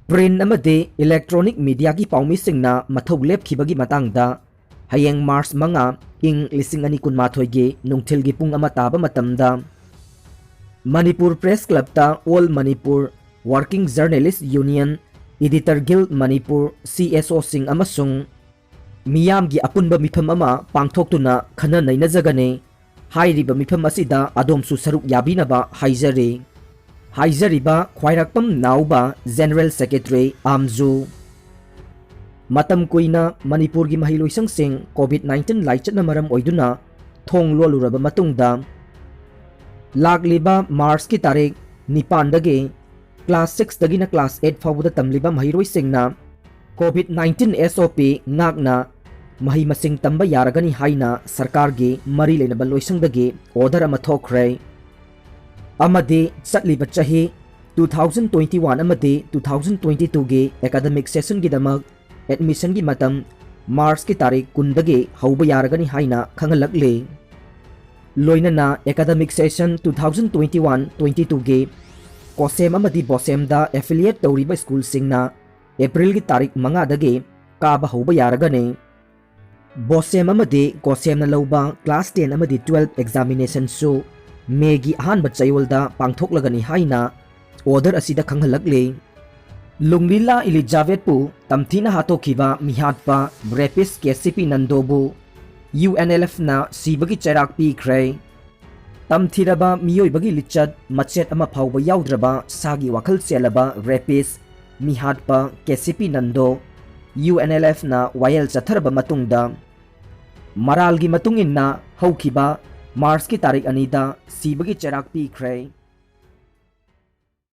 Print amade electronic media ki paumi-singna mathau lepkhibagi matangda hayeng March manga ing 2012 gi nungthilgi pung ama taba matamda Manipur Press Club ta All Manipur Working Journalist Union Editor Guild Manipur CSO sing amasung miyamgi apunba mifam ama pangthoktuna khana nainajagane hairiba mifam asida adomsu saruk yabinaba haijare haijariba khwairakpam nauba General Secretary Amju matam kuina Manipur gi mahiloisang sing COVID-19 laichatna maram oiduna thong loluraba matungda lagliba March ki tarik nipandage class 6 dagina class 8 fawda tamliba mahiroi singna COVID-19 SOP ngakna mahi masing tamba yaragani haina sarkar gi mari lena baloisang dage order ama thokre amade chatliba chahi 2021 amade 2022 gi academic session gi damak admission gi matam March ki tarik kundage hauba yaragani haina khangalakle loinana academic session 2021-22 ge kosem amadi bosem da affiliate tawriba school singna April ki tarik manga dage kaba hauba yaragane bosem amadi kosem na lawba class 10 amadi 12 examination su May gi ahanba chayolda pangthoklagani haina order asida khanghalakle lunglila Elizabeth pu tamthina hatokhiba mihatpa rapist KCP Nandobu UNLF na sibagi charak pi kray tamthiraba miyoibagi lichat machet ama phawba yaudraba sagi wakhal chelaba rapist mihatpa KCP Nando UNLF na wayel chatharba matungda maralgi matungin na hawkhiba March ki tarik anida sibagi charak pi kray